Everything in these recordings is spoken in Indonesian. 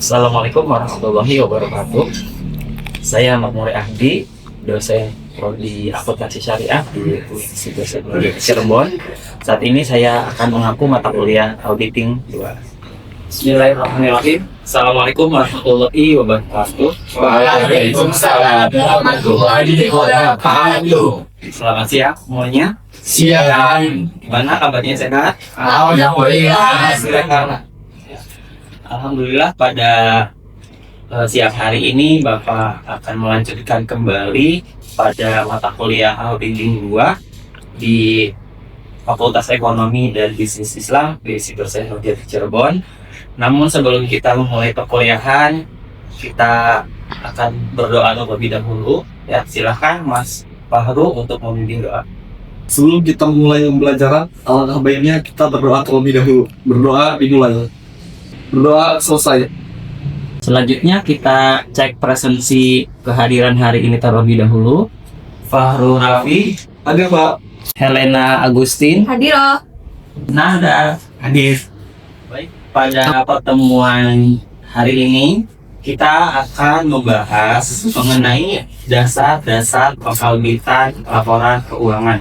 Assalamualaikum warahmatullahi wabarakatuh. Saya Makmur Ahdi, dosen prodi akuntansi syariah di Universitas Cirebon. Saat ini saya akan mengaku mata kuliah auditing 2. Bismillahirrahmanirrahim. Assalamualaikum warahmatullahi wabarakatuh. Waalaikumsalam warahmatullahi wabarakatuh. Selamat siang semuanya. Siang. Gimana kabarnya, sehat? Alhamdulillah. Silakan. Alhamdulillah pada siang hari ini Bapak akan melanjutkan kembali pada mata kuliah auditing 2 di Fakultas Ekonomi dan Bisnis Islam di Universitas Cirebon. Namun sebelum kita memulai perkuliahan, kita akan berdoa terlebih dahulu. Ya, silakan Mas Fahru untuk memimpin doa. Sebelum kita mulai pembelajaran, alangkah baiknya kita berdoa terlebih dahulu. Berdoa dimulai. Berdoa selesai. Selanjutnya kita cek presensi kehadiran hari ini terlebih dahulu. Fahru Rafi, Hadir Pak. Helena Agustin, Hadir oh. Nada hadir. Baik, pada pertemuan hari ini kita akan membahas mengenai dasar-dasar pengauditan laporan keuangan.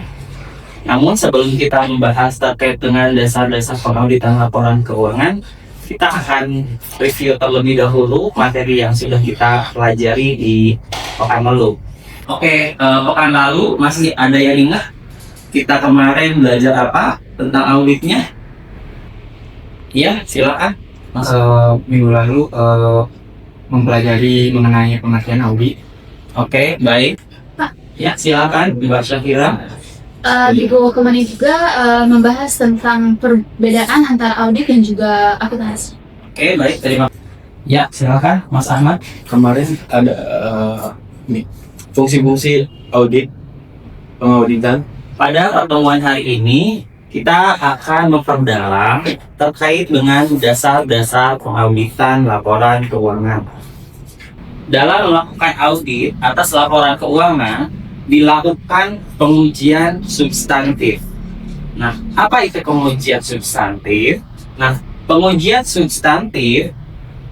Namun sebelum kita membahas terkait dengan dasar-dasar pengauditan laporan keuangan, kita akan review terlebih dahulu materi yang sudah kita pelajari di pekan lalu. Oke, pekan lalu masih ada yang ingat kita kemarin belajar apa tentang auditnya? Ya, silakan. Minggu lalu mempelajari mengenai pengertian audit. Oke, baik. Pak. Ya, silakan Mbak Syakira. Di buku kemarin juga membahas tentang perbedaan antara audit dan juga akuntansi. Oke, baik. Terima kasih. Ya, silakan Mas Ahmad. Kemarin ada fungsi-fungsi audit, pengauditan. Pada pertemuan hari ini kita akan memperdalam terkait dengan dasar-dasar pengauditan laporan keuangan. Dalam melakukan audit atas laporan keuangan dilakukan pengujian substantif. Nah, apa itu pengujian substantif? Nah, pengujian substantif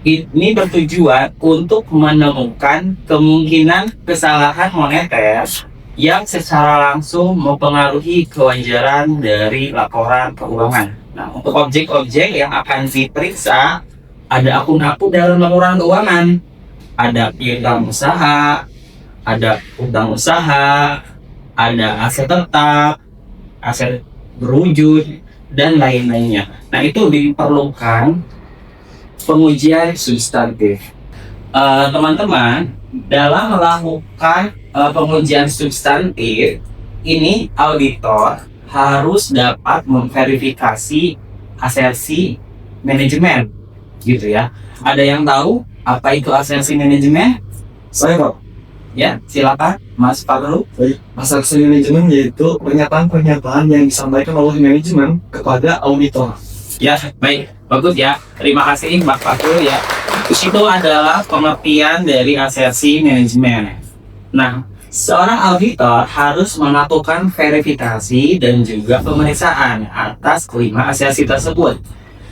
ini bertujuan untuk menemukan kemungkinan kesalahan moneter yang secara langsung mempengaruhi kewajaran dari laporan keuangan. Nah, untuk objek-objek yang akan diperiksa, ada akun-akun dalam laporan keuangan, ada piutang usaha, ada utang usaha, ada aset tetap, aset berwujud, dan lain-lainnya. Nah, itu diperlukan pengujian substantif. Teman-teman, dalam melakukan pengujian substantif, ini auditor harus dapat memverifikasi asersi manajemen, gitu ya. Ada yang tahu apa itu asersi manajemen? Saya Pak. Ya, silakan Mas Fahru. Asersi manajemen yaitu pernyataan-pernyataan yang disampaikan oleh manajemen kepada auditor. Ya, baik, bagus ya. Terima kasih Mbak Fahru ya. Itu adalah pengertian dari asersi manajemen. Nah, seorang auditor harus melakukan verifikasi dan juga pemeriksaan atas kelima asersi tersebut.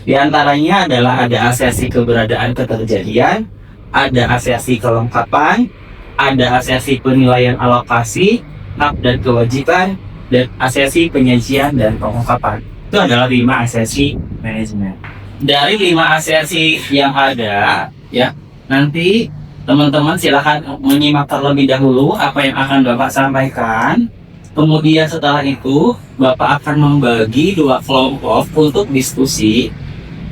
Di antaranya adalah ada asersi keberadaan keterjadian, ada asersi kelengkapan, ada asersi penilaian alokasi, hak dan kewajiban, dan asersi penyajian dan pengungkapan. Itu adalah 5 asersi manajemen. Dari 5 asersi yang ada, ya, nanti teman-teman silakan menyimak terlebih dahulu apa yang akan Bapak sampaikan. Kemudian setelah itu, Bapak akan membagi 2 kelompok untuk diskusi.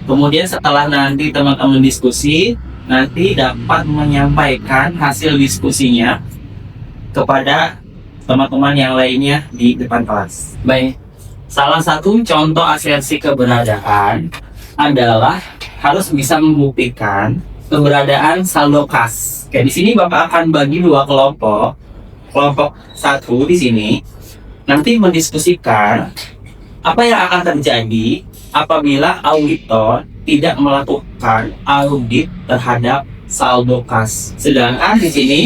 Kemudian setelah nanti teman-teman diskusi, nanti dapat menyampaikan hasil diskusinya kepada teman-teman yang lainnya di depan kelas. Baik, salah satu contoh asersi keberadaan adalah harus bisa membuktikan keberadaan saldo kas. Oke, di sini Bapak akan bagi 2 kelompok. Kelompok 1 di sini nanti mendiskusikan apa yang akan terjadi apabila auditor tidak melakukan audit terhadap saldo kas. Sedangkan di sini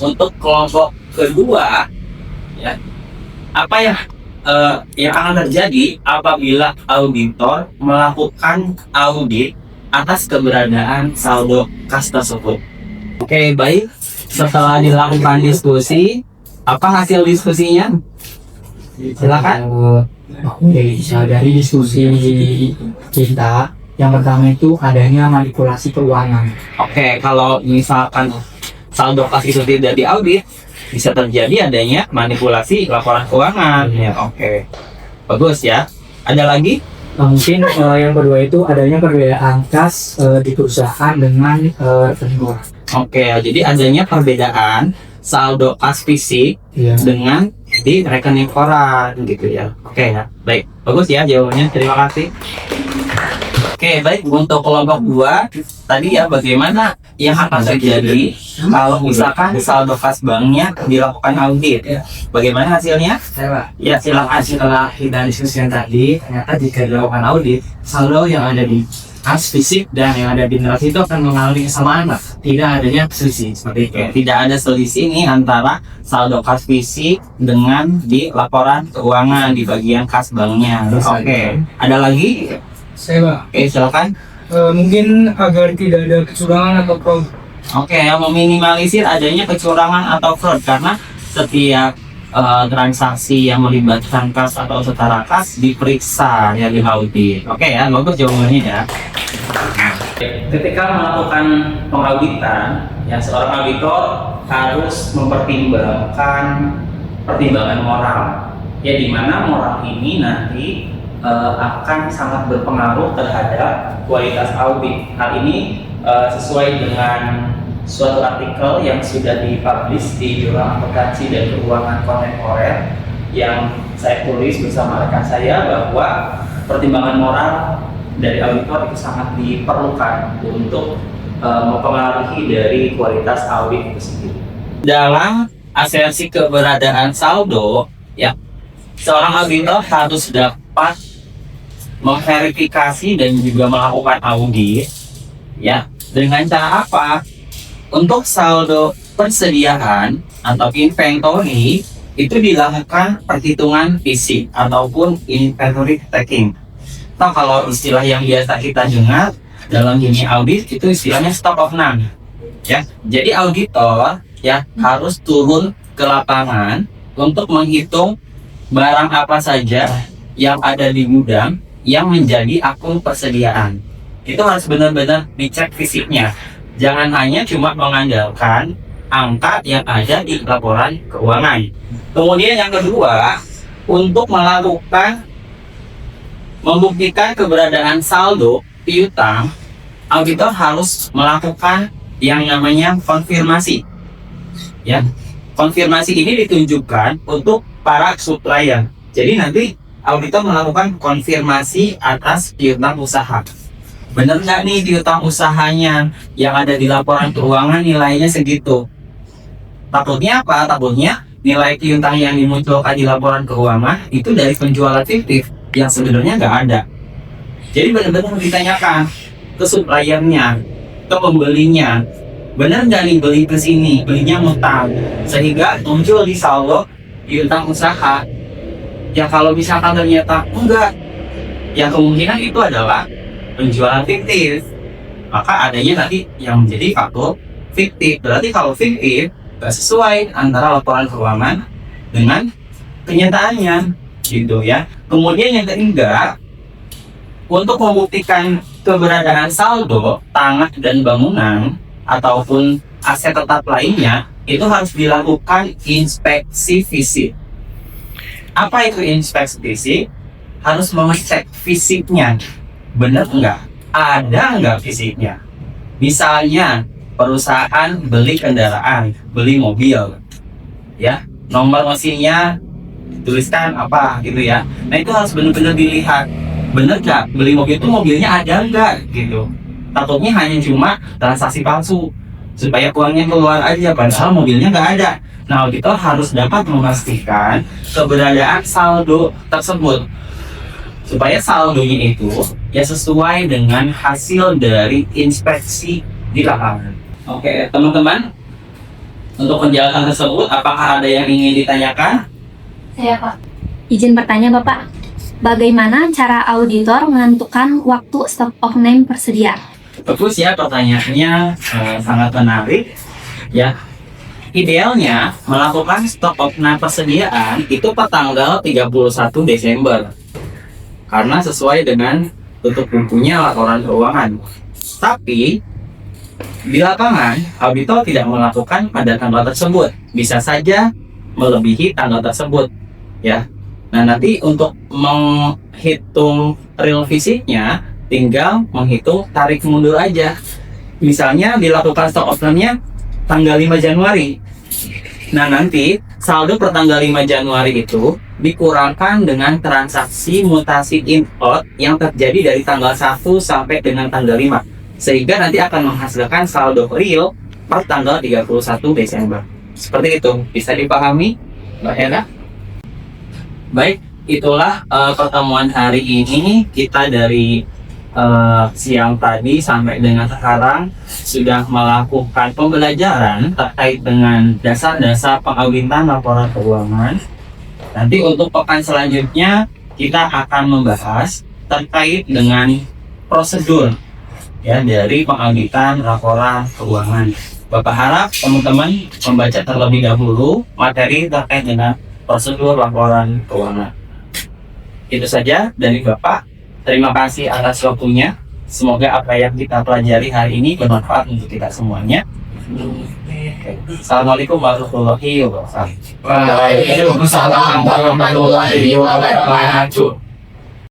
untuk kelompok kedua, ya, apa yang akan terjadi apabila auditor melakukan audit atas keberadaan saldo kas tersebut. Oke, baik. Setelah dilakukan diskusi, apa hasil diskusinya? Silakan. Oke, dari diskusi kita, yang pertama itu adanya manipulasi keuangan. Oke, kalau misalkan saldo kas itu tidak diaudit, bisa terjadi adanya manipulasi laporan keuangan. Ya, oke. Bagus ya. Ada lagi? Mungkin yang kedua itu adanya perbedaan kas di perusahaan dengan rekening orang. Oke, jadi adanya perbedaan saldo kas fisik Iya. dengan di rekening koran gitu ya. Oke ya, baik, bagus ya jawabannya, terima kasih. Oke, baik, untuk kelompok 2 tadi ya, bagaimana yang akan terjadi kalau misalkan saldo kas banknya dilakukan audit, bagaimana hasilnya? Ya, silakan. Setelah kita diskusi yang tadi, ternyata jika dilakukan audit, saldo yang ada di kas fisik dan yang ada di neraca itu akan mengalami kesamaan, Pak. Tidak adanya selisih seperti itu. Oke, tidak ada selisih nih antara saldo kas fisik dengan di laporan keuangan di bagian kas banknya. Oke, ada lagi? Saya, Pak. Oke, silakan. Mungkin agar tidak ada kecurangan atau fraud. Oke, yang meminimalisir adanya kecurangan atau fraud karena setiap transaksi yang melibatkan kas atau setara kas diperiksa ya di audit. Oke ya, bagus jawabannya ya. Ketika melakukan pengauditan, ya seorang auditor harus mempertimbangkan pertimbangan moral. Ya, di mana moral ini nanti akan sangat berpengaruh terhadap kualitas audit. Hal ini sesuai dengan suatu artikel yang sudah dipublish di Jurnal Akuntansi dan Keuangan Kontemporer yang saya tulis bersama rekan saya, bahwa pertimbangan moral dari auditor itu sangat diperlukan untuk mempengaruhi dari kualitas audit itu sendiri. Dalam asersi keberadaan saldo, ya, seorang auditor harus dapat memverifikasi dan juga melakukan audit, ya, dengan cara apa? Untuk saldo persediaan atau inventory itu dilakukan perhitungan fisik ataupun inventory taking. Atau kalau istilah yang biasa kita dengar dalam dunia audit itu istilahnya stock of none. Ya, jadi auditor ya harus turun ke lapangan untuk menghitung barang apa saja yang ada di gudang yang menjadi akun persediaan. Itu harus benar-benar dicek fisiknya. Jangan hanya cuma mengandalkan angka yang ada di laporan keuangan. Kemudian yang kedua, untuk membuktikan keberadaan saldo piutang, auditor harus melakukan yang namanya konfirmasi. Ya, konfirmasi ini ditunjukkan untuk para supplier. Jadi nanti auditor melakukan konfirmasi atas piutang usaha. Bener nggak nih piutang usahanya yang ada di laporan keuangan nilainya segitu? Takutnya apa? Takutnya nilai piutang yang dimunculkan di laporan keuangan itu dari penjualan fiktif yang sebenarnya nggak ada. Jadi benar-benar ditanyakan ke suppliernya, ke pembelinya, bener nggak nih beli ke sini, belinya ngutang, sehingga muncul di saldo piutang usaha. Ya kalau misalkan ternyata enggak, ya kemungkinan itu adalah penjualan fiktif, maka adanya nanti yang menjadi faktur fiktif. Berarti kalau fiktif nggak sesuai antara laporan keuangan dengan kenyataannya, gitu ya. Kemudian yang ketiga, untuk membuktikan keberadaan saldo tanah dan bangunan ataupun aset tetap lainnya, itu harus dilakukan inspeksi fisik. Apa itu inspeksi fisik? Harus mengecek fisiknya. Bener nggak? Ada nggak fisiknya? Misalnya perusahaan beli kendaraan, beli mobil, ya, nomor mesinnya tuliskan apa gitu ya. Nah itu harus benar-benar dilihat. Bener nggak? Beli mobil itu mobilnya ada nggak gitu? Takutnya hanya cuma transaksi palsu supaya uangnya keluar aja, padahal mobilnya nggak ada. Nah auditor harus dapat memastikan keberadaan saldo tersebut, supaya saldonya itu ya sesuai dengan hasil dari inspeksi di lapangan. Oke teman-teman, untuk penjelasan tersebut apakah ada yang ingin ditanyakan? Saya Pak. Izin bertanya Bapak, bagaimana cara auditor menentukan waktu stock of name persediaan? Bagus ya pertanyaannya, sangat menarik ya. Idealnya melakukan stock opname persediaan itu per tanggal 31 Desember karena sesuai dengan tutup bukunya laporan keuangan. Tapi di lapangan auditor tidak melakukan pada tanggal tersebut, bisa saja melebihi tanggal tersebut ya. Nah, nanti untuk menghitung real fisiknya tinggal menghitung tarik mundur aja. Misalnya dilakukan stock optionnya tanggal 5 Januari. Nah, nanti saldo per tanggal 5 Januari itu dikurangkan dengan transaksi mutasi in-out yang terjadi dari tanggal 1 sampai dengan tanggal 5. Sehingga nanti akan menghasilkan saldo real per tanggal 31 Desember. Seperti itu. Bisa dipahami, Mbak Hera? Baik, itulah pertemuan hari ini. Kita dari siang tadi sampai dengan sekarang sudah melakukan pembelajaran terkait dengan dasar-dasar pengauditan laporan keuangan. Nanti untuk pekan selanjutnya kita akan membahas terkait dengan prosedur ya dari pengauditan laporan keuangan. Bapak harap teman-teman membaca terlebih dahulu materi terkait dengan prosedur laporan keuangan. Itu saja dari Bapak. Terima kasih atas waktunya. Semoga apa yang kita pelajari hari ini bermanfaat untuk kita semuanya. Assalamualaikum warahmatullahi wabarakatuh. Waalaikumsalam warahmatullahi wabarakatuh.